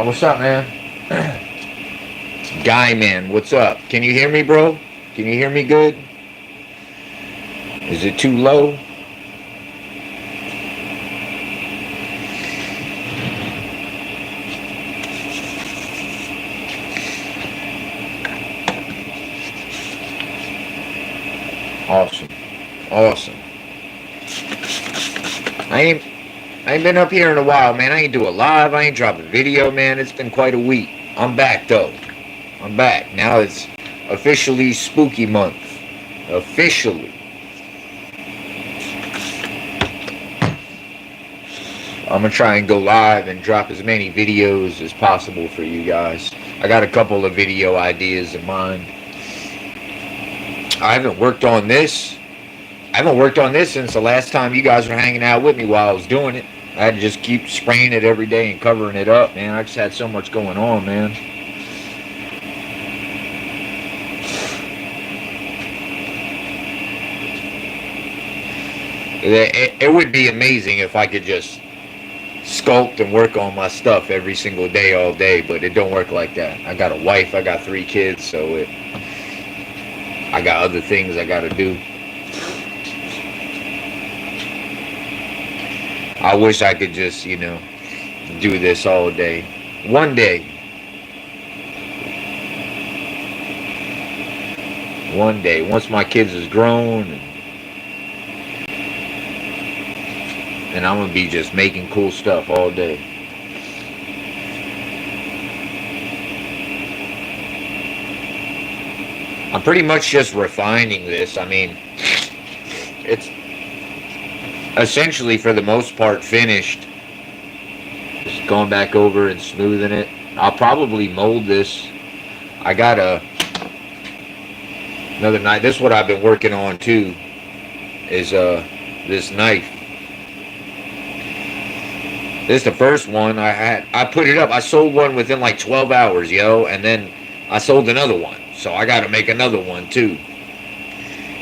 What's up, man? Guy, man, what's up? Can you hear me, bro? Can you hear me good? Is it too low? Awesome. Awesome. I ain't been up here in a while, man. I ain't do a live. I ain't dropped a video, man. It's been quite a week. I'm back, though. I'm back. Now it's officially spooky month. Officially. I'm going to try and go live and drop as many videos as possible for you guys. I got a couple of video ideas in mind. I haven't worked on this. I haven't worked on this since the last time you guys were hanging out with me while I was doing it. I had to just keep spraying it every day and covering it up, man. I just had so much going on, man. It would be amazing if I could just sculpt and work on my stuff every single day, all day, but it don't work like that. I got a wife, I got 3 kids, so I got other things I got to do. I wish I could just, do this all day. One day. One day. Once my kids is grown. And I'm going to be just making cool stuff all day. I'm pretty much just refining this. I mean, it's essentially, for the most part, finished. Just going back over and smoothing it. I'll probably mold this. I got another knife. This is what I've been working on too. Is this knife. This is the first one I had. I put it up. I sold one within like 12 hours, yo, and then I sold another one. So I got to make another one too.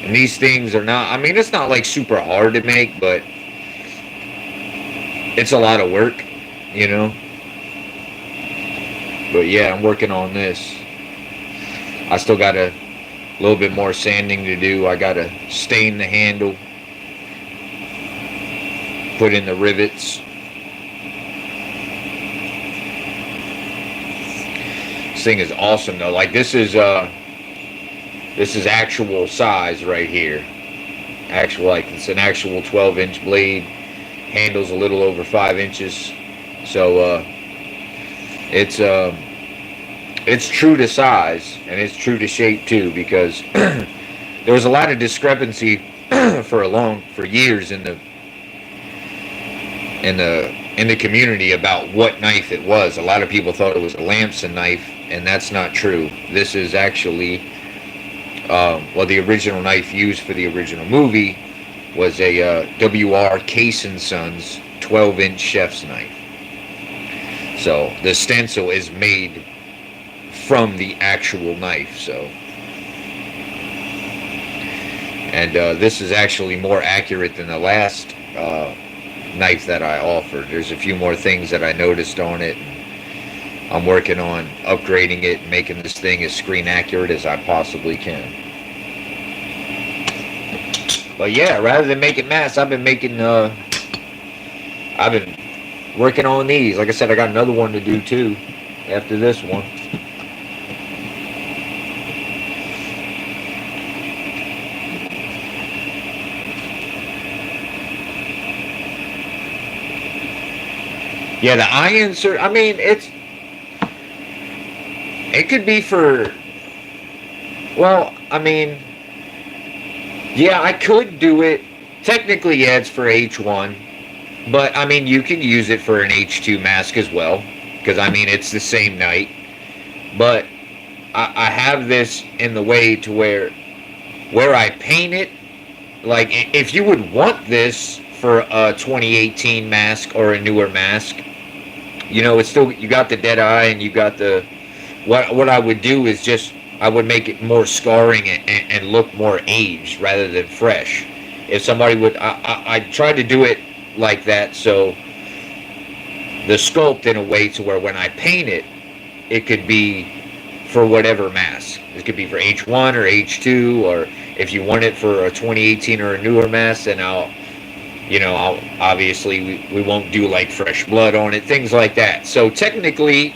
And these things are not, I mean, it's not like super hard to make, but it's a lot of work, But yeah, I'm working on this. I still got a little bit more sanding to do. I got to stain the handle, put in the rivets. This thing is awesome though. Like this is actual size right here. It's an actual 12-inch blade. Handle's a little over 5 inches. So it's true to size and it's true to shape too, because there was a lot of discrepancy for years in the community about what knife it was. A lot of people thought it was a Lamson knife, and that's not true. This is actually the original knife used for the original movie was a W.R. Case & Sons 12-inch chef's knife. So the stencil is made from the actual knife. So, and this is actually more accurate than the last knife that I offered. There's a few more things that I noticed on it. I'm working on upgrading it, making this thing as screen accurate as I possibly can. But yeah, rather than making masks, I've been working on these. Like I said, I got another one to do too after this one. Yeah, the eye insert, I mean, it could be for, well, I mean, yeah, I could do it. Technically, yeah, it's for H1. But, I mean, you can use it for an H2 mask as well. Because, I mean, it's the same night. But I have this in the way to where I paint it. Like, if you would want this for a 2018 mask or a newer mask, it's still, you got the dead eye and you got the, what I would do is just, I would make it more scarring and look more aged rather than fresh. If somebody would, I tried to do it like that, so the sculpt in a way to where when I paint it, it could be for whatever mask. It could be for H1 or H2, or if you want it for a 2018 or a newer mask, then I'll obviously we won't do like fresh blood on it, things like that. So technically,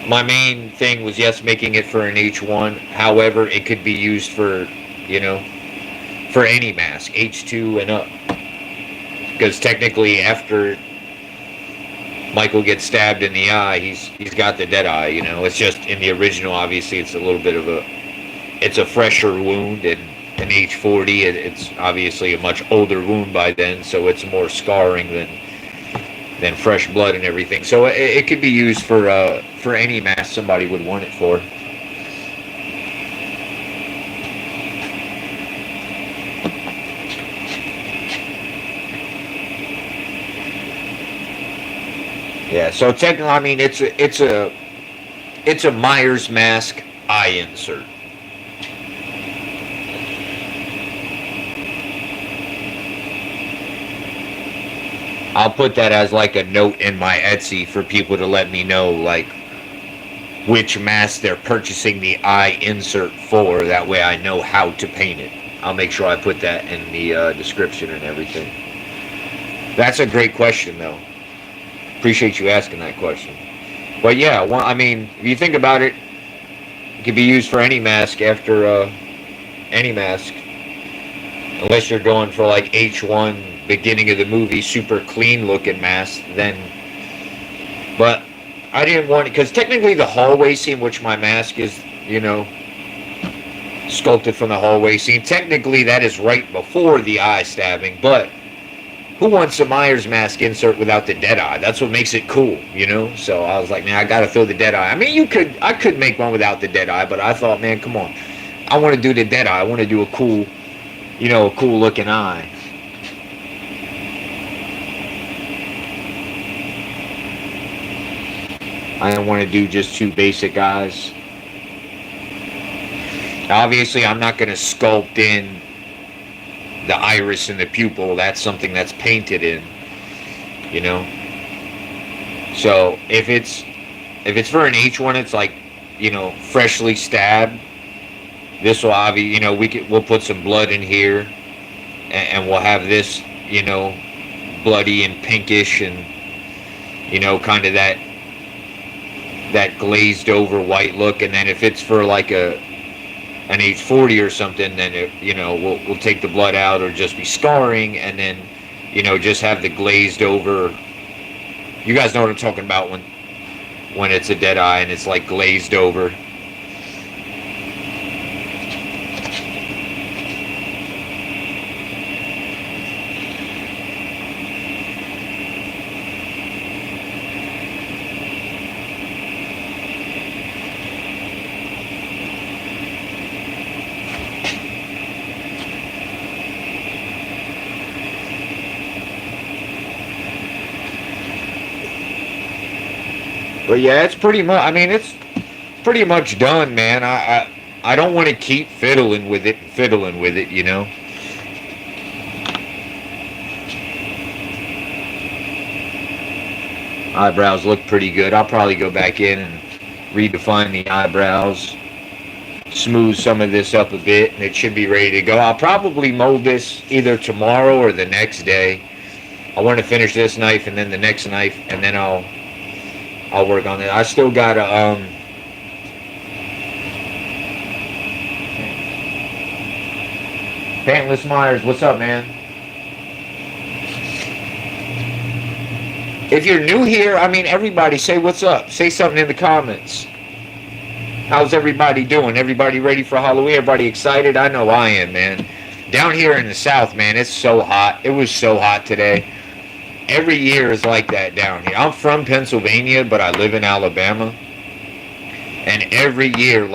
my main thing was, yes, making it for an H1. However, it could be used for, for any mask, H2 and up. Because technically, after Michael gets stabbed in the eye, he's got the dead eye. It's just in the original. Obviously, it's a little bit of it's a fresher wound, and an H40, it's obviously a much older wound by then, so it's more scarring than fresh blood and everything. So it could be used for any mask somebody would want it for. Yeah, so technically, I mean, it's a Myers mask eye insert. I'll put that as like a note in my Etsy for people to let me know like which mask they're purchasing the eye insert for. That way I know how to paint it. I'll make sure I put that in the description and everything. That's a great question, though. Appreciate you asking that question. But yeah, well, I mean, if you think about it, it could be used for any mask after any mask. Unless you're going for like H1 beginning of the movie, super clean looking mask, then. But I didn't want it, because technically the hallway scene, which my mask is, sculpted from the hallway scene, technically that is right before the eye stabbing, but who wants a Myers mask insert without the dead eye? That's what makes it cool, So I was like, man, I gotta throw the dead eye. I mean, I could make one without the dead eye, but I thought, man, come on, I want to do the dead eye. I want to do a cool, a cool looking eye. I don't want to do just two basic eyes. Obviously, I'm not going to sculpt in the iris and the pupil. That's something that's painted in, So if it's for an H1, it's like, freshly stabbed. This will obviously, we'll put some blood in here, and we'll have this, bloody and pinkish, and kind of that glazed over white look. And then if it's for like an H40 or something, then we'll take the blood out, or just be scarring, and then just have the glazed over. You guys know what I'm talking about when it's a dead eye and it's like glazed over. But yeah, it's pretty much. I mean, it's pretty much done, man. I don't want to keep fiddling with it, Eyebrows look pretty good. I'll probably go back in and redefine the eyebrows, smooth some of this up a bit, and it should be ready to go. I'll probably mold this either tomorrow or the next day. I want to finish this knife and then the next knife, and then I'll work on it. I still got a Pantless Myers, what's up, man? If you're new here, I mean, everybody say what's up. Say something in the comments. How's everybody doing? Everybody ready for Halloween? Everybody excited? I know I am, man. Down here in the South, man, it's so hot. It was so hot today. Every year is like that down here. I'm from Pennsylvania, but I live in Alabama. And every year,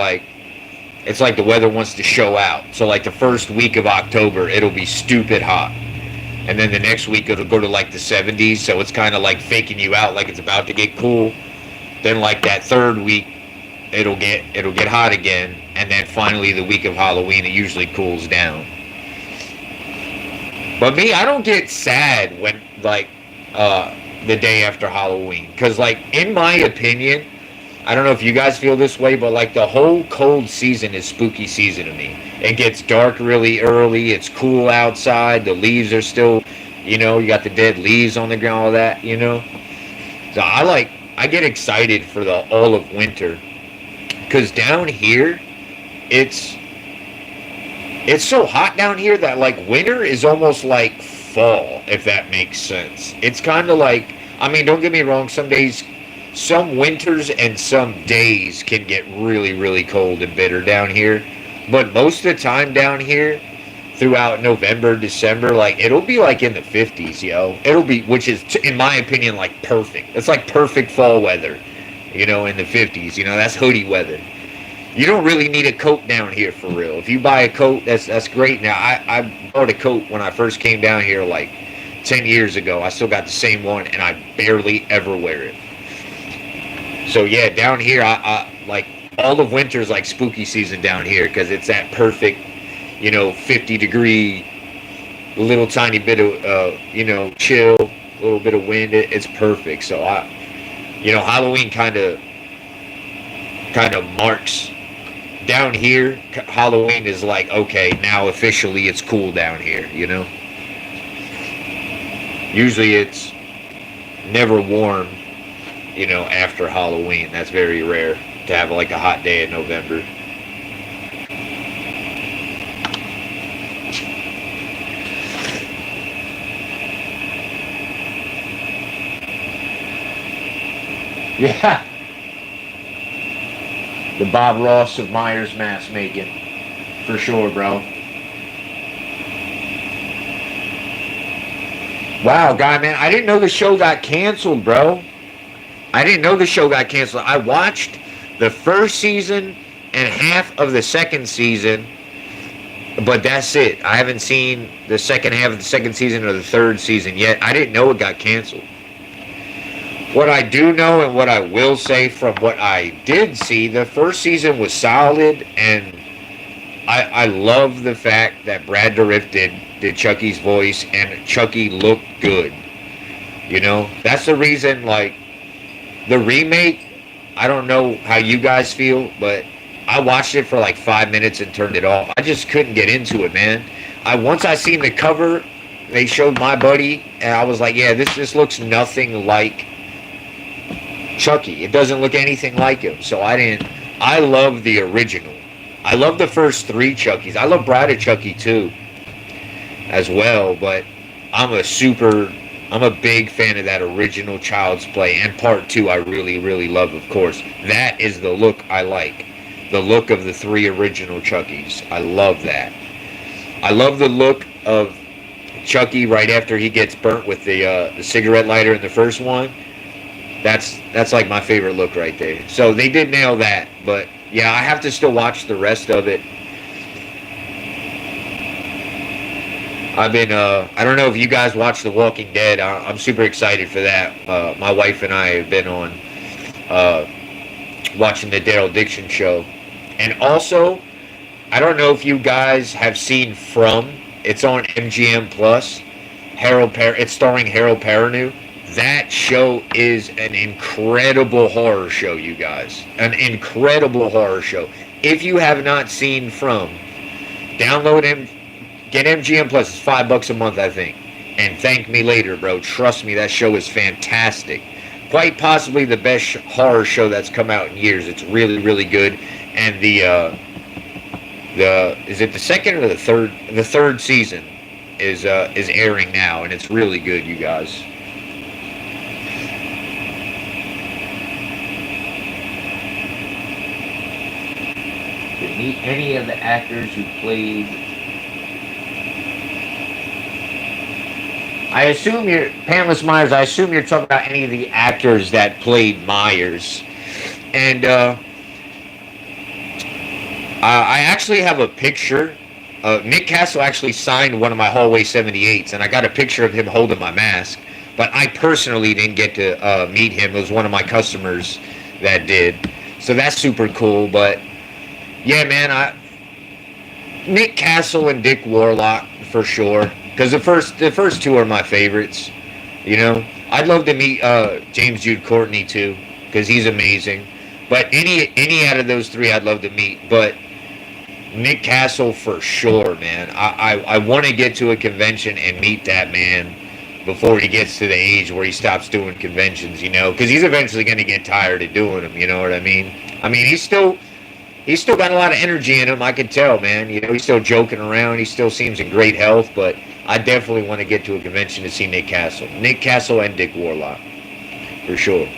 it's like the weather wants to show out. So like the first week of October, it'll be stupid hot. And then the next week, it'll go to like the 70s. So it's kind of like faking you out, like it's about to get cool. Then like that third week, it'll get hot again. And then finally the week of Halloween, it usually cools down. But me, I don't get sad when the day after Halloween. Because, like, in my opinion, I don't know if you guys feel this way, but like the whole cold season is spooky season to me. It gets dark really early. It's cool outside. The leaves are still, you got the dead leaves on the ground, all that, So I get excited for the all of winter. Because down here, it's so hot down here that like winter is almost like fall, if that makes sense. It's kind of like, I mean, don't get me wrong, some days, some winters and some days can get really, really cold and bitter down here. But most of the time down here, throughout November, December, like it'll be like in the 50s, yo. It'll be, which is, in my opinion, like perfect. It's like perfect fall weather, in the 50s. That's hoodie weather. You don't really need a coat down here for real. If you buy a coat, that's great. Now, I bought a coat when I first came down here like 10 years ago. I still got the same one, and I barely ever wear it. So yeah, down here, I like all of winter's like spooky season down here because it's that perfect, 50-degree, little tiny bit of, chill, a little bit of wind. It's perfect. So Halloween kind of marks down here. Halloween is like, okay, now officially it's cool down here. Usually it's never warm. After Halloween. That's very rare to have like a hot day in November. Yeah. The Bob Ross of Myers mask making. For sure, bro. Wow, guy, man. I didn't know the show got canceled, bro. I didn't know the show got canceled. I watched the first season and half of the second season, but that's it. I haven't seen the second half of the second season or the third season yet. I didn't know it got canceled. What I do know and what I will say from what I did see, the first season was solid, and I love the fact that Brad Dourif did Chucky's voice, and Chucky looked good. That's the reason, like, the remake, I don't know how you guys feel, but I watched it for like 5 minutes and turned it off. I just couldn't get into it, man. Once I seen the cover, they showed my buddy, and I was like, yeah, this looks nothing like Chucky. It doesn't look anything like him. So I love the original. I love the first 3 Chuckies. I love Bride of Chucky too, as well, but I'm a big fan of that original Child's Play, and part 2 I really, really love, of course. That is the look I like. The look of the 3 original Chuckies. I love that. I love the look of Chucky right after he gets burnt with the cigarette lighter in the first one. That's like my favorite look right there. So they did nail that, but yeah, I have to still watch the rest of it. I've been, I don't know if you guys watch The Walking Dead. I'm super excited for that. My wife and I have been on watching the Daryl Dixon show. And also, I don't know if you guys have seen From. It's on MGM Plus. It's starring Harold Perrineau. That show is an incredible horror show, you guys. An incredible horror show. If you have not seen From, download him. Get MGM Plus. It's $5 a month, I think. And thank me later, bro. Trust me, that show is fantastic. Quite possibly the best horror show that's come out in years. It's really, really good. And is it the second or the third? The third season is airing now, and it's really good, you guys. Did meet any of the actors who played. I assume Pantless Myers, I assume you're talking about any of the actors that played Myers. And I actually have a picture. Nick Castle actually signed one of my Hallway 78s, and I got a picture of him holding my mask. But I personally didn't get to meet him. It was one of my customers that did. So that's super cool. But yeah, man, Nick Castle and Dick Warlock for sure. Because the first 2 are my favorites. You know, I'd love to meet James Jude Courtney too, because he's amazing. But any out of those three, I'd love to meet. But Nick Castle for sure, man. I want to get to a convention and meet that man before he gets to the age where he stops doing conventions. You know, because he's eventually going to get tired of doing them. You know what I mean? I mean, he's still got a lot of energy in him. I can tell, man. You know, he's still joking around. He still seems in great health. But I definitely want to get to a convention to see Nick Castle. Nick Castle and Dick Warlock, for sure.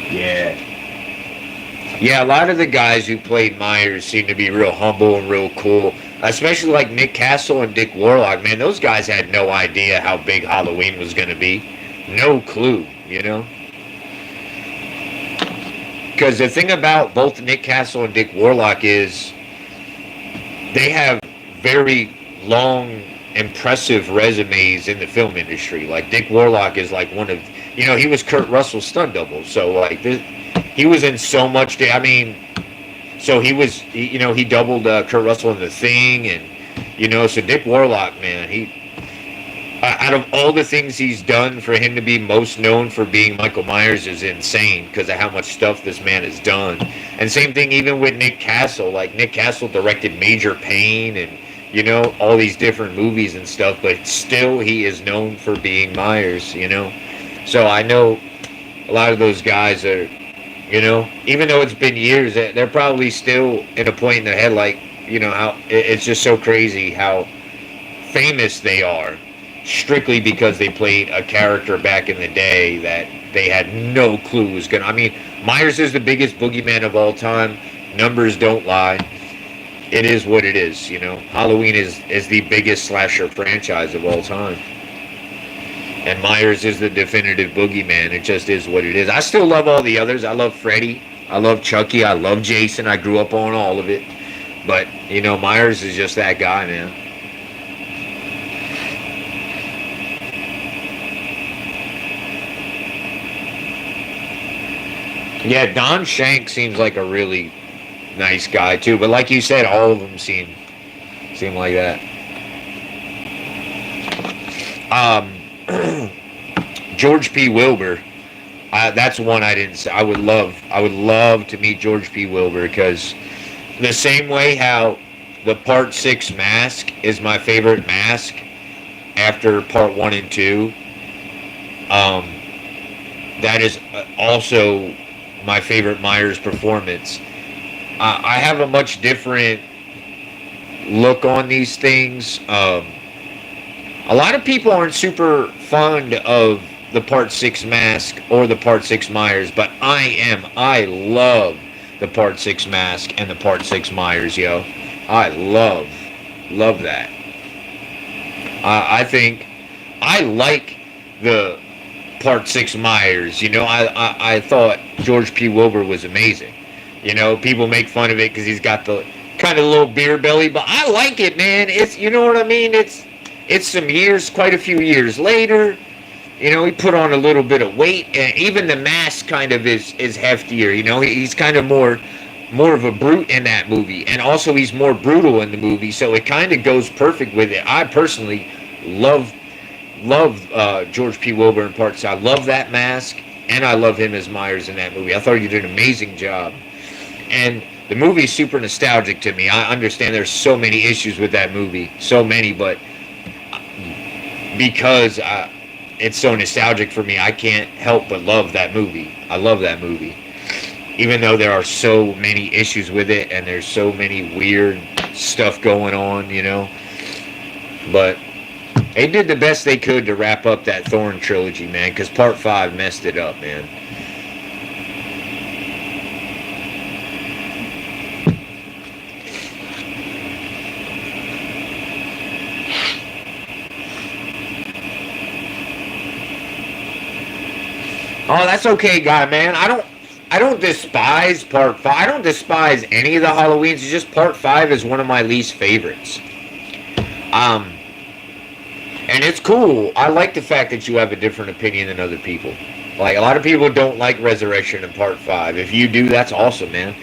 Yeah. Yeah, a lot of the guys who played Myers seem to be real humble and real cool. Especially like Nick Castle and Dick Warlock. Man, those guys had no idea how big Halloween was going to be. No clue, you know? Because the thing about both Nick Castle and Dick Warlock is they have very long, impressive resumes in the film industry. Like Dick Warlock is like one of, you know, he was Kurt Russell's stunt double. So like he was in so much. I mean, so you know, he doubled Kurt Russell in The Thing, and you know, so Dick Warlock, man, he out of all the things he's done, for him to be most known for being Michael Myers is insane because of how much stuff this man has done. And same thing even with Nick Castle. Like Nick Castle directed Major Payne and, you know, all these different movies and stuff, but still he is known for being Myers, you know. So I know a lot of those guys are, you know, even though it's been years, they're probably still in a point in their head like, you know, how it's just so crazy how famous they are strictly because they played a character back in the day that they had no clue was gonna. I mean, Myers is the biggest boogeyman of all time. Numbers don't lie. It is what it is, you know. Halloween is the biggest slasher franchise of all time. And Myers is the definitive boogeyman. It just is what it is. I still love all the others. I love Freddy. I love Chucky. I love Jason. I grew up on all of it. But, you know, Myers is just that guy, man. Yeah, Don Shank seems like a really nice guy too. But like you said, all of them seem like that. Um, George P. Wilbur. That's one I didn't say. I would love to meet George P. Wilbur because the same way how the Part 6 mask is my favorite mask after Part 1 and 2, that is also my favorite Myers performance. I have a much different look on these things. A lot of people aren't super fond of the Part 6 mask or the Part 6 Myers, but I am. I love the Part 6 mask and the Part 6 Myers, yo. I love that. I think I like the Part 6 Myers. You know, I thought George P. Wilbur was amazing. You know, people make fun of it because he's got the kind of little beer belly, but I like it, man. It's, you know what I mean? It's some years, quite a few years later. You know, he put on a little bit of weight, and even the mask kind of is heftier. You know, he's kind of more of a brute in that movie, and also he's more brutal in the movie, so it kind of goes perfect with it. I personally love George P. Wilbur in Part 6. I love that mask, and I love him as Myers in that movie. I thought he did an amazing job, and the movie's super nostalgic to me. I understand there's so many issues with that movie, so many, but because it's so nostalgic for me, I can't help but love that movie. I love that movie. Even though there are so many issues with it and there's so many weird stuff going on, you know. But they did the best they could to wrap up that Thorn trilogy, man, because Part 5 messed it up, man. Oh, that's okay, guy, man. I don't despise part 5. I don't despise any of the Halloweens. It's just part 5 is one of my least favorites. And it's cool. I like the fact that you have a different opinion than other people. Like, a lot of people don't like Resurrection in part 5. If you do, that's awesome, man.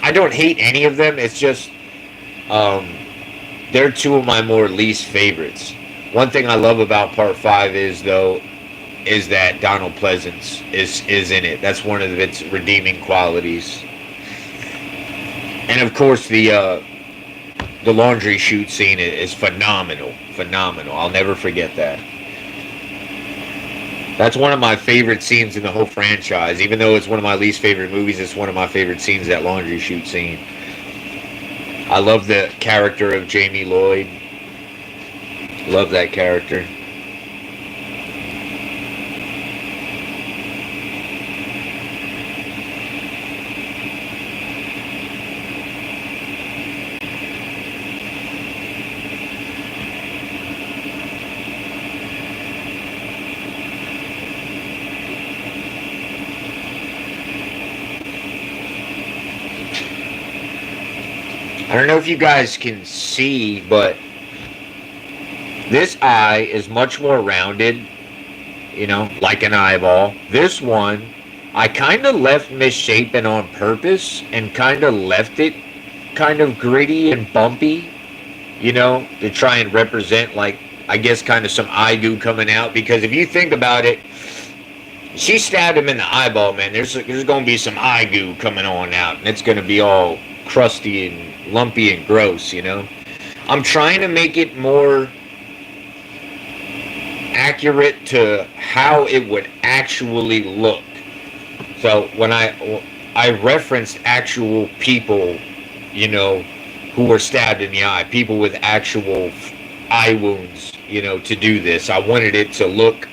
I don't hate any of them. It's just, they're two of my more least favorites. One thing I love about part 5 is, though, is that Donald Pleasance is in it. That's one of its redeeming qualities. And of course, the laundry chute scene is phenomenal. Phenomenal. I'll never forget that. That's one of my favorite scenes in the whole franchise. Even though it's one of my least favorite movies, it's one of my favorite scenes, that laundry chute scene. I love the character of Jamie Lloyd. Love that character. I don't know if you guys can see, but this eye is much more rounded, you know, like an eyeball. This one, I kind of left misshapen on purpose and kind of left it kind of gritty and bumpy, you know, to try and represent, like, I guess kind of some eye goo coming out. Because if you think about it, she stabbed him in the eyeball, man. There's going to be some eye goo coming on out, and it's going to be all crusty and lumpy and gross, you know. I'm trying to make it more accurate to how it would actually look. So when I referenced actual people, you know, who were stabbed in the eye, people with actual eye wounds, you know, to do this. I wanted it to look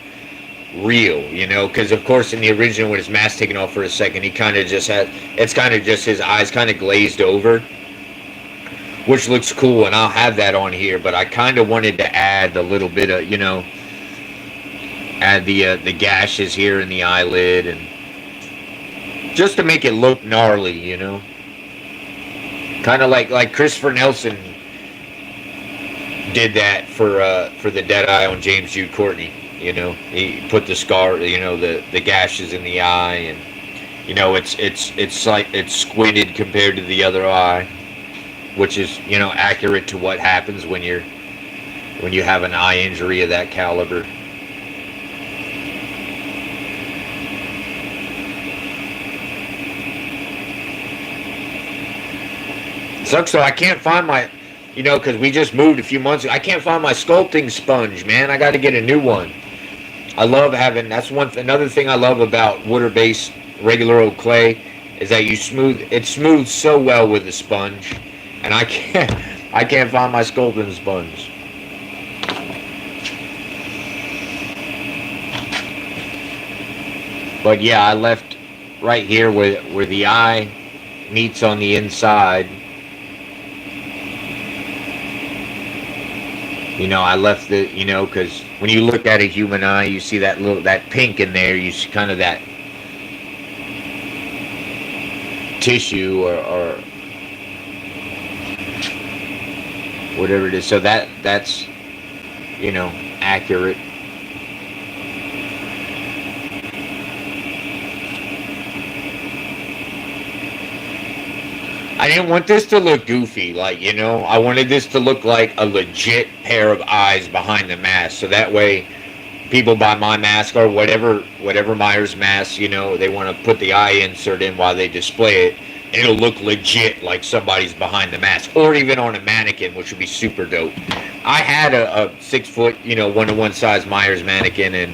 real, you know, because of course in the original, with his mask taken off for a second, he kind of just had, it's kind of just his eyes kind of glazed over, which looks cool, and I'll have that on here. But I kind of wanted to add a little bit of, you know, add the gashes here in the eyelid, and just to make it look gnarly, you know, kind of like Christopher Nelson did that for the dead eye on James Jude Courtney. You know, he put the scar, you know, the gashes in the eye, and you know, it's like it's squinted compared to the other eye, which is, you know, accurate to what happens when you have an eye injury of that caliber. Sucks though, I can't find my, you know, because we just moved a few months ago. I can't find my sculpting sponge, man. I got to get a new one. I love having, that's another thing I love about water-based regular old clay, is that it smooths so well with the sponge, and I can't find my sculpting sponge. But yeah, I left right here where the eye meets on the inside. You know, I left the, you know, because when you look at a human eye, you see that pink in there. You see kind of that tissue or whatever it is. So that's, you know, accurate. I didn't want this to look goofy, like, you know, I wanted this to look like a legit pair of eyes behind the mask, so that way people buy my mask or whatever Myers mask, you know, they want to put the eye insert in while they display it, and it'll look legit like somebody's behind the mask, or even on a mannequin, which would be super dope. I had a 6 foot, you know, 1-to-1 size Myers mannequin, and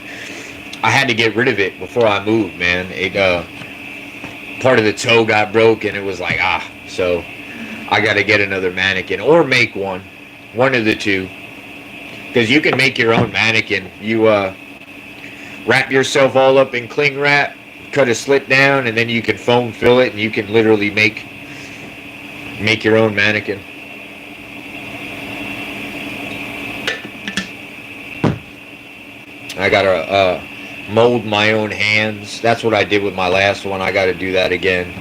I had to get rid of it before I moved, man. It part of the toe got broke, and it was like, so I got to get another mannequin or make one of the two, because you can make your own mannequin. You wrap yourself all up in cling wrap, cut a slit down, and then you can foam fill it, and you can literally make your own mannequin. I got mold my own hands. That's what I did with my last one. I got to do that again.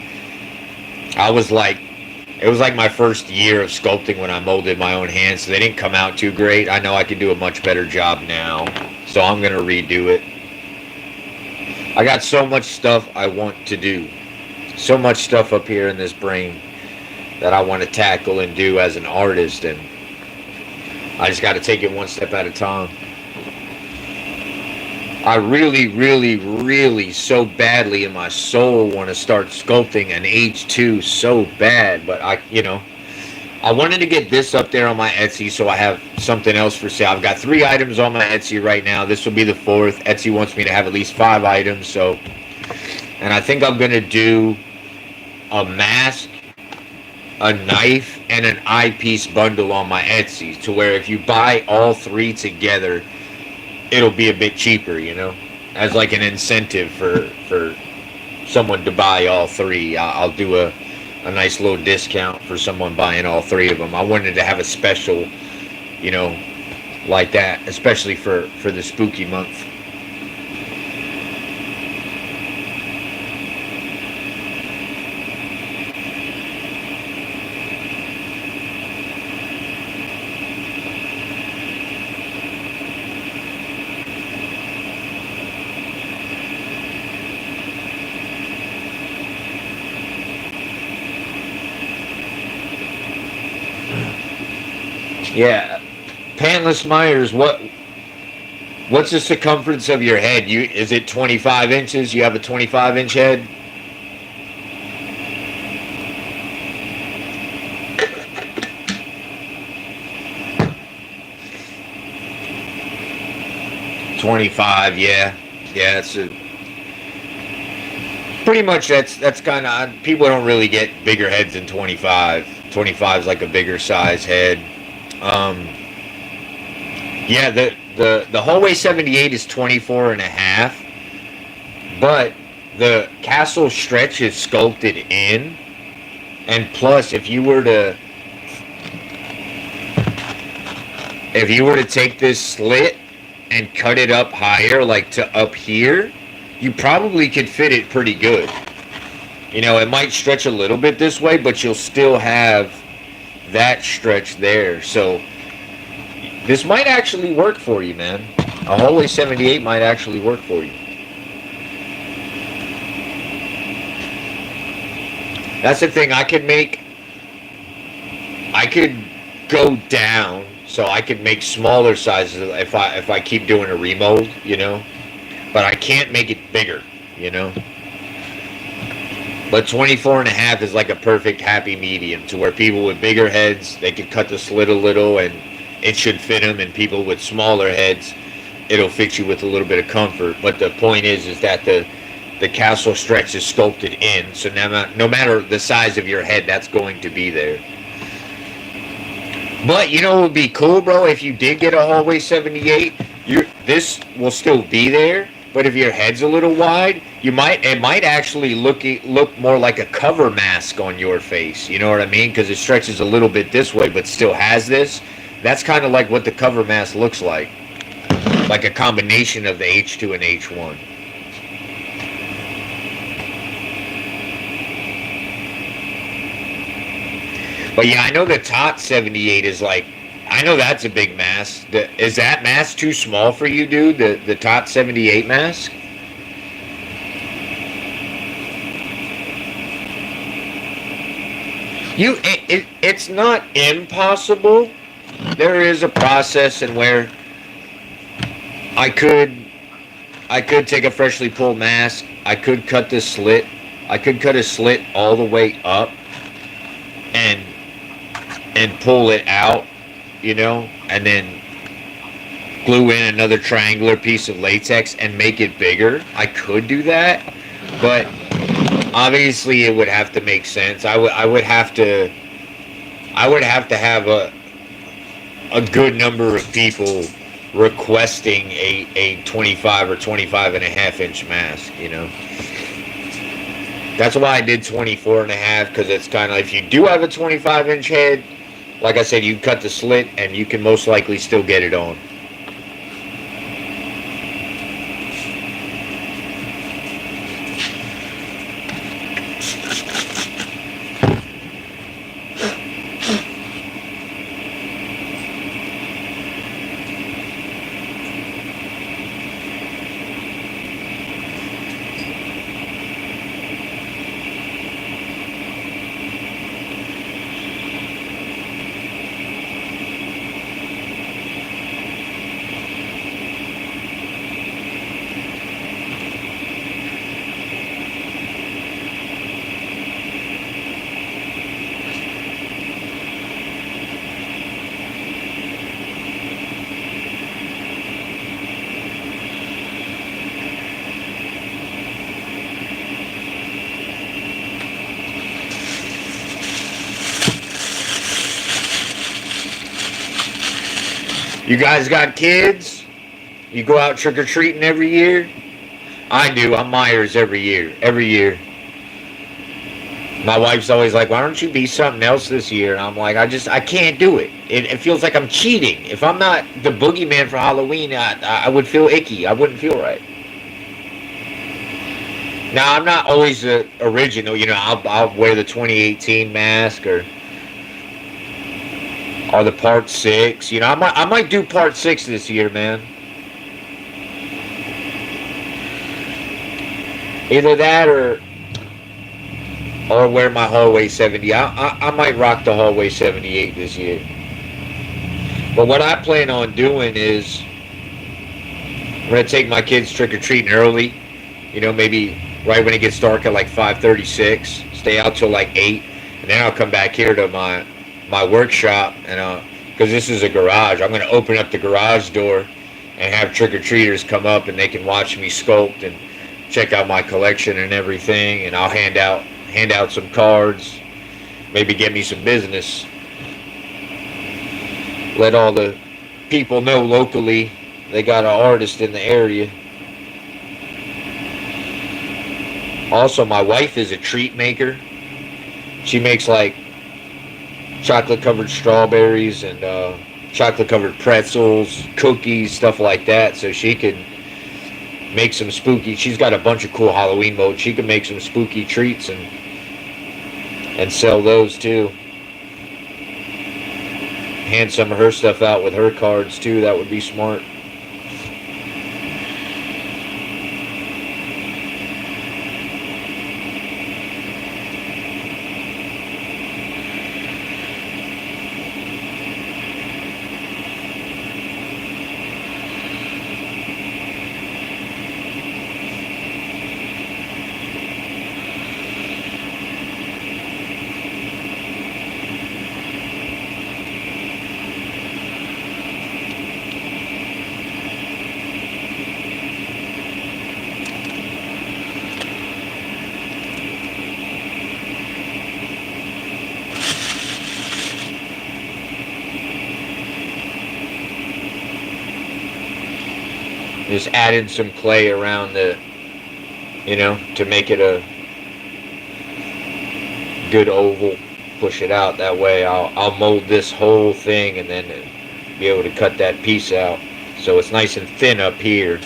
It was like my first year of sculpting when I molded my own hands, so they didn't come out too great. I know I can do a much better job now, so I'm going to redo it. I got so much stuff I want to do. So much stuff up here in this brain that I want to tackle and do as an artist, and I just got to take it one step at a time. I really, really, really so badly in my soul want to start sculpting an H2 so bad, but I wanted to get this up there on my Etsy so I have something else for sale. I've got 3 items on my Etsy right now. This will be the 4th. Etsy wants me to have at least 5 items, and I think I'm going to do a mask, a knife, and an eyepiece bundle on my Etsy, to where if you buy all 3 together, it'll be a bit cheaper, as like an incentive for someone to buy all 3. I'll do a nice little discount for someone buying all 3 of them. I wanted to have a special, like that, especially for the spooky month. Yeah, Pantless Myers, what's the circumference of your head? Is it 25 inches? You have a 25-inch head? $25, yeah. Yeah, pretty much that's kind of, people don't really get bigger heads than 25. 25 is like a bigger size head. Yeah, the hallway 78 is 24 and a half, but the castle stretch is sculpted in, and plus if you were to take this slit and cut it up higher, like to up here, you probably could fit it pretty good. It might stretch a little bit this way, but you'll still have that stretch there. So this might actually work for you, man. A hallway 78 might actually work for you. That's the thing. I could go down, so I could make smaller sizes if I keep doing a remold, but I can't make it bigger, But 24 and a half is like a perfect happy medium, to where people with bigger heads, they could cut the slit a little and it should fit them, and people with smaller heads, it'll fit you with a little bit of comfort. But the point is that the castle stretch is sculpted in, so no matter the size of your head, that's going to be there. But it would be cool, bro, if you did get a hallway 78, this will still be there. But if your head's a little wide, it might actually look more like a cover mask on your face. You know what I mean? Because it stretches a little bit this way, but still has this. That's kind of like what the cover mask looks like a combination of the H2 and H1. But yeah, I know the top 78 is like, I know that's a big mask. Is that mask too small for you, dude? The top 78 mask? It's not impossible. There is a process in where I could take a freshly pulled mask. I could cut this slit. I could cut a slit all the way up and pull it out, and then glue in another triangular piece of latex and make it bigger. I could do that, but obviously it would have to make sense. I would have to have a good number of people requesting a 25 or 25 and a half inch mask, That's why I did 24 and a half, because it's kind of, if you do have a 25 inch head, like I said, you cut the slit and you can most likely still get it on. You guys got kids? You go out trick-or-treating every year? I do. I'm Myers every year. Every year. My wife's always like, why don't you be something else this year? And I'm like, I can't do it. It feels like I'm cheating. If I'm not the boogeyman for Halloween, I would feel icky. I wouldn't feel right. Now, I'm not always the original. You know, I'll wear the 2018 mask or the part 6. You know, I might do part 6 this year, man. Either that or wear my hallway 70. I might rock the hallway 78 this year. But what I plan on doing is I'm going to take my kids trick-or-treating early. You know, maybe right when it gets dark at like 5:36. Stay out till like 8. And then I'll come back here to my workshop. And because this is a garage, I'm going to open up the garage door and have trick-or-treaters come up and they can watch me sculpt and check out my collection and everything. And I'll hand out some cards, maybe get me some business. Let all the people know locally they got an artist in the area. Also, my wife is a treat maker. She makes like chocolate covered strawberries and chocolate covered pretzels, cookies, stuff like that, so she can make some spooky. She's got a bunch of cool Halloween molds. She can make some spooky treats and sell those too. Hand some of her stuff out with her cards too. That would be smart. Just adding some clay around the, you know, to make it a good oval. Push it out that way. I'll mold this whole thing and then be able to cut that piece out so it's nice and thin up here.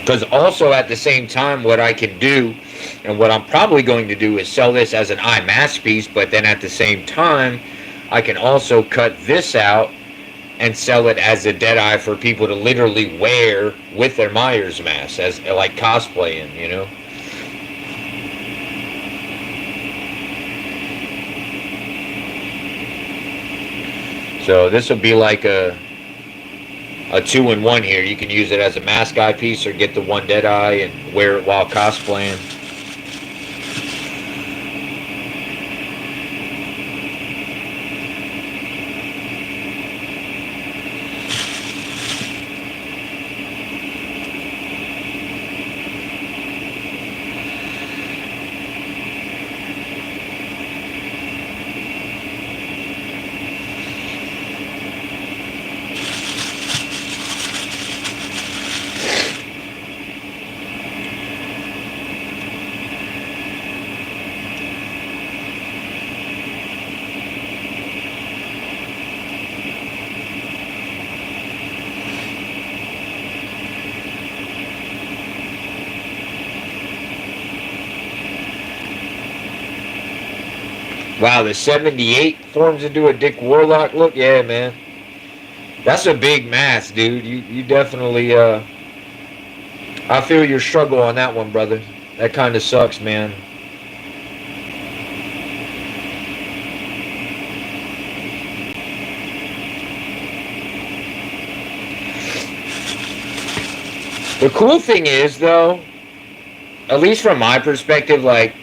Because also at the same time, what I can do and what I'm probably going to do is sell this as an eye mask piece, but then at the same time I can also cut this out and sell it as a dead eye for people to literally wear with their Myers mask, as like cosplaying, you know. So this will be like a 2-in-1 here. You can use it as a mask eye piece or get the one dead eye and wear it while cosplaying. Wow, the 78 forms into a Dick Warlock look? Yeah, man. That's a big mask, dude. You definitely, I feel your struggle on that one, brother. That kind of sucks, man. The cool thing is, though, at least from my perspective, like,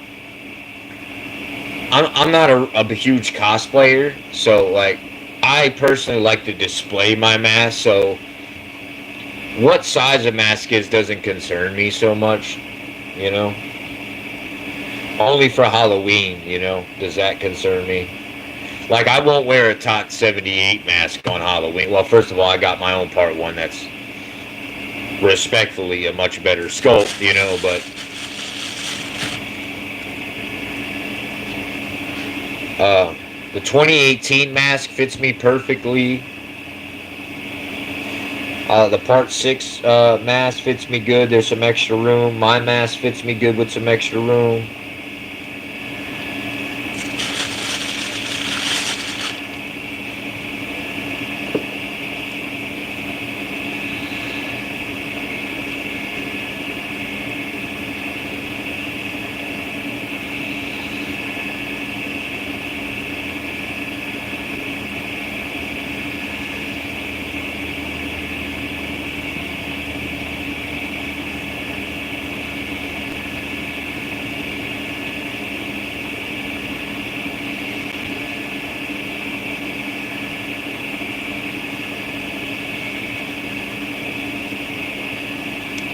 I'm not a huge cosplayer, so like I personally like to display my mask, so what size a mask is doesn't concern me so much, you know. Only for Halloween, you know, does that concern me. Like, I won't wear a Tot 78 mask on Halloween. Well, first of all, I got my own Part 1 that's respectfully a much better sculpt, you know, but the 2018 mask fits me perfectly. The Part 6 mask fits me good. There's some extra room. My mask fits me good with some extra room.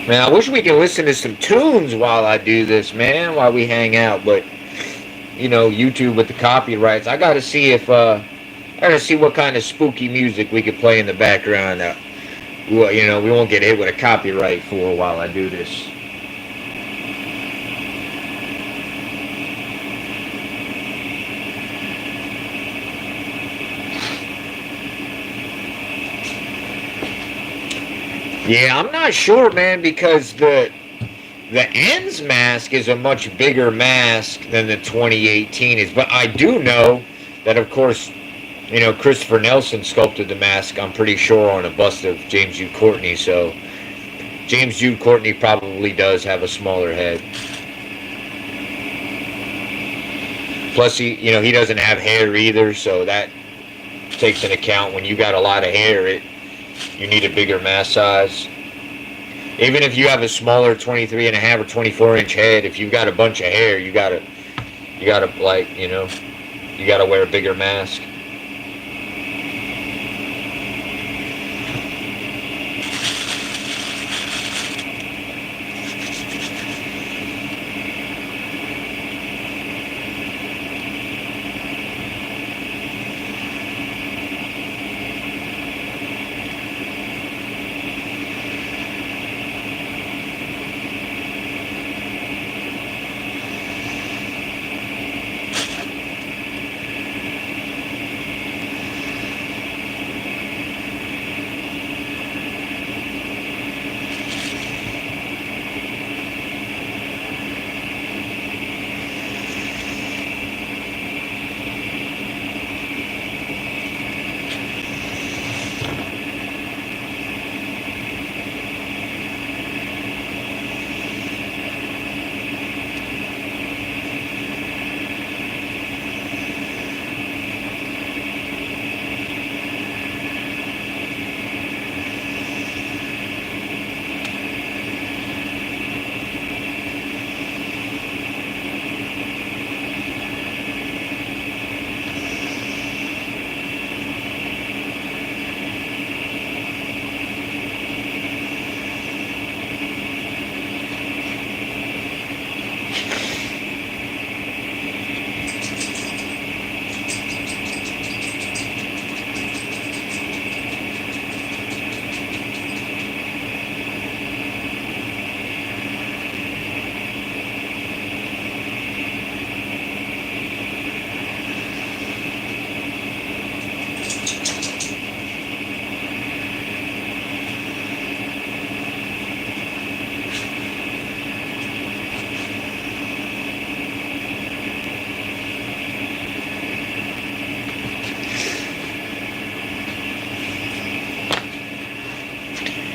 Man, I wish we could listen to some tunes while I do this, man, while we hang out, but you know, YouTube with the copyrights. I gotta see if I gotta see what kind of spooky music we could play in the background that you know, we won't get hit with a copyright for while I do this. Yeah, I'm not sure, man, because the ends mask is a much bigger mask than the 2018 is. But I do know that, of course, you know, Christopher Nelson sculpted the mask, I'm pretty sure, on a bust of James Jude Courtney. So James Jude Courtney probably does have a smaller head. Plus, you know, he doesn't have hair either, so that takes into account when you got a lot of hair, you need a bigger mask size. Even if you have a smaller 23.5 or 24-inch head, if you've got a bunch of hair, you gotta like, you know, you gotta wear a bigger mask.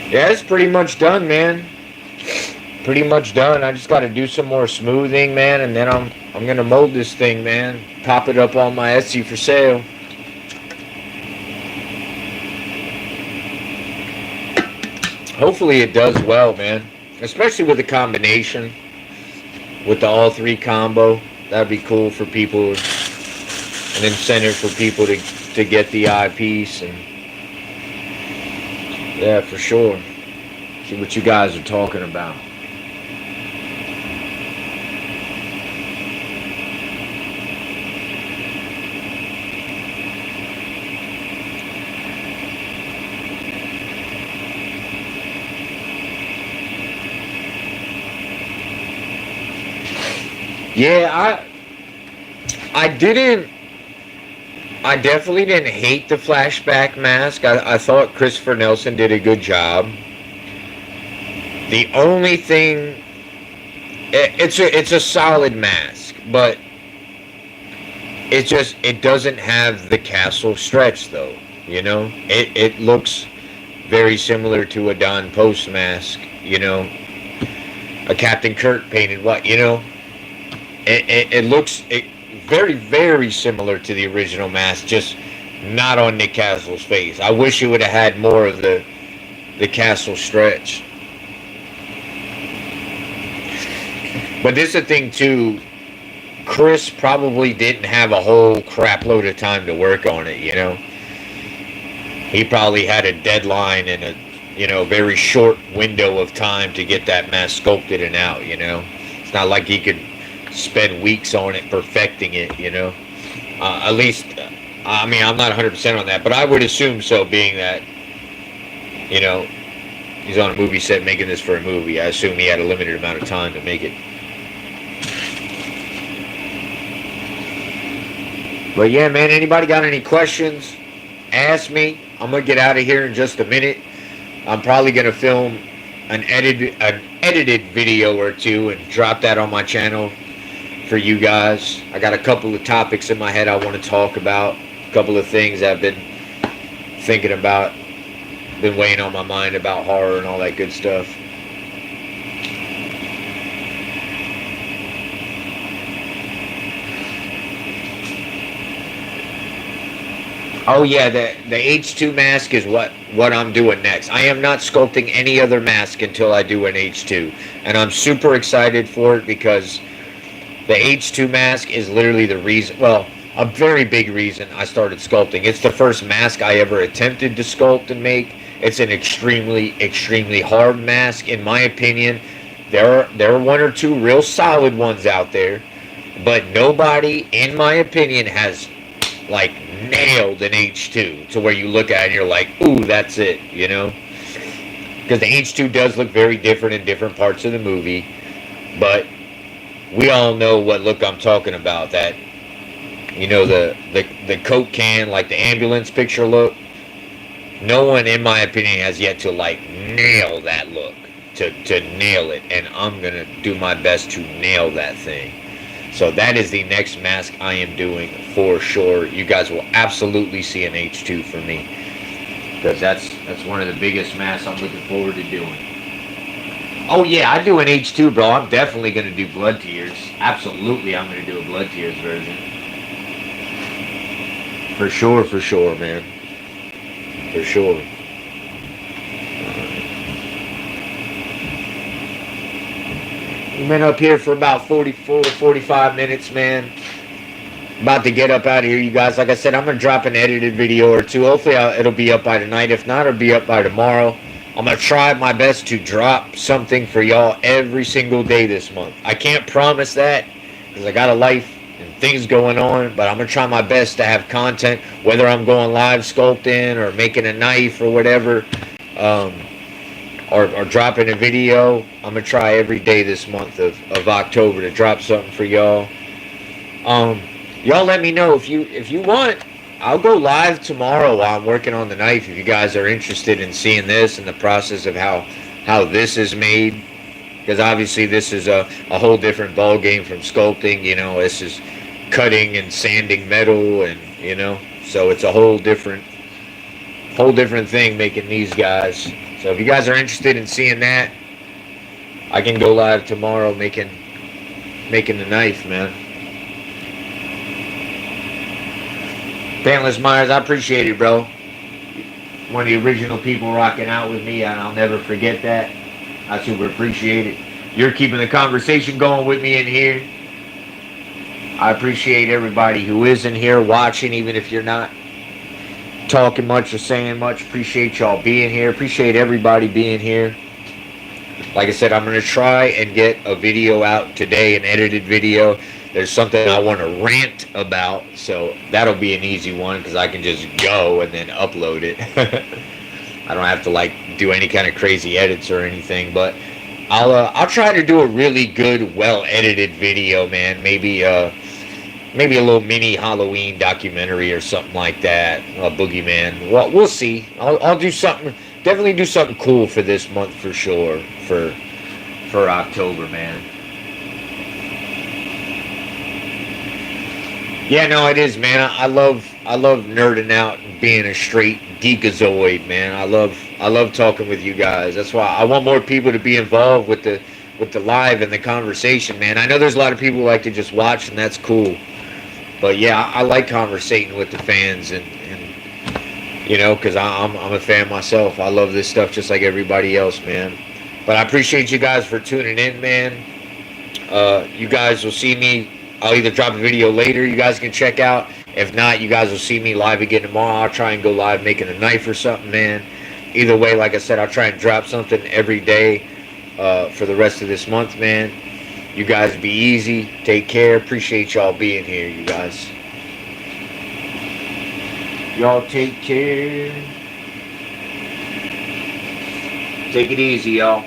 Yeah, it's pretty much done, man. Pretty much done. I just got to do some more smoothing, man, and then I'm gonna mold this thing, man. Pop it up on my Etsy for sale. Hopefully it does well, man. Especially with the combination, with the all three combo. That'd be cool for people, an incentive for people to get the eyepiece, and yeah, for sure. See what you guys are talking about. Yeah, I didn't. I definitely didn't hate the flashback mask. I thought Christopher Nelson did a good job. The only thing, it's a solid mask, but it doesn't have the castle stretch though. You know, it looks very similar to a Don Post mask. You know, a Captain Kirk painted what. You know, it looks very, very similar to the original mask, just not on Nick Castle's face. I wish it would have had more of the castle stretch. But this is the thing too. Chris probably didn't have a whole crap load of time to work on it. You know, he probably had a deadline and a very short window of time to get that mask sculpted and out. You know, it's not like he could spend weeks on it perfecting it, you know. At least, I mean, I'm not 100% on that, but I would assume so, being that, you know, he's on a movie set making this for a movie. I assume he had a limited amount of time to make it. But yeah, man, anybody got any questions? Ask me. I'm going to get out of here in just a minute. I'm probably going to film an edited video or two and drop that on my channel for you guys. I got a couple of topics in my head I want to talk about. A couple of things I've been thinking about, been weighing on my mind about horror and all that good stuff. Oh yeah, the H2 mask is what I'm doing next. I am not sculpting any other mask until I do an H2. And I'm super excited for it because the H2 mask is literally the reason, well, a very big reason I started sculpting. It's the first mask I ever attempted to sculpt and make. It's an extremely, extremely hard mask, in my opinion. There are one or two real solid ones out there, but nobody, in my opinion, has like nailed an H2 to where you look at it and you're like, ooh, that's it, you know? Because the H2 does look very different in different parts of the movie, but we all know what look I'm talking about. That, you know, the Coke can, like the ambulance picture look. No one, in my opinion, has yet to like nail that look, to nail it, and I'm gonna do my best to nail that thing. So that is the next mask I am doing for sure. You guys will absolutely see an H2 from me, because that's one of the biggest masks I'm looking forward to doing. Oh yeah, I do an H2, bro. I'm definitely gonna do Blood Tears. Absolutely, I'm gonna do a Blood Tears version. For sure, man. For sure. We've been up here for about 44, 45 minutes, man. About to get up out of here, you guys. Like I said, I'm gonna drop an edited video or two. Hopefully, it'll be up by tonight. If not, it'll be up by tomorrow. I'm going to try my best to drop something for y'all every single day this month. I can't promise that because I got a life and things going on, but I'm going to try my best to have content, whether I'm going live sculpting or making a knife or whatever, or dropping a video. I'm going to try every day this month of October to drop something for y'all. Y'all let me know if you want. I'll go live tomorrow while I'm working on the knife if you guys are interested in seeing this and the process of how this is made. Because obviously this is a whole different ball game from sculpting. You know, this is cutting and sanding metal, and you know, so it's a whole different thing making these guys. So if you guys are interested in seeing that, I can go live tomorrow making the knife, man. Pantless Myers, I appreciate it, bro. One of the original people rocking out with me, and I'll never forget that. I super appreciate it. You're keeping the conversation going with me in here. I appreciate everybody who is in here watching, even if you're not talking much or saying much. Appreciate y'all being here. Appreciate everybody being here. Like I said, I'm going to try and get a video out today, an edited video. There's something I want to rant about, so that'll be an easy one because I can just go and then upload it. I don't have to like do any kind of crazy edits or anything, but I'll try to do a really good, well edited video, man. Maybe a little mini Halloween documentary or something like that. Boogeyman. Well, we'll see. I'll do something. Definitely do something cool for this month for sure. For October, man. Yeah, no, it is, man. I love nerding out and being a straight geekazoid, man. I love talking with you guys. That's why I want more people to be involved with the live and the conversation, man. I know there's a lot of people who like to just watch, and that's cool. But yeah, I like conversating with the fans, and because I'm a fan myself. I love this stuff just like everybody else, man. But I appreciate you guys for tuning in, man. You guys will see me. I'll either drop a video later you guys can check out. If not, you guys will see me live again tomorrow. I'll try and go live making a knife or something, man. Either way, like I said, I'll try and drop something every day for the rest of this month, man. You guys be easy. Take care. Appreciate y'all being here, you guys. Y'all take care. Take it easy, y'all.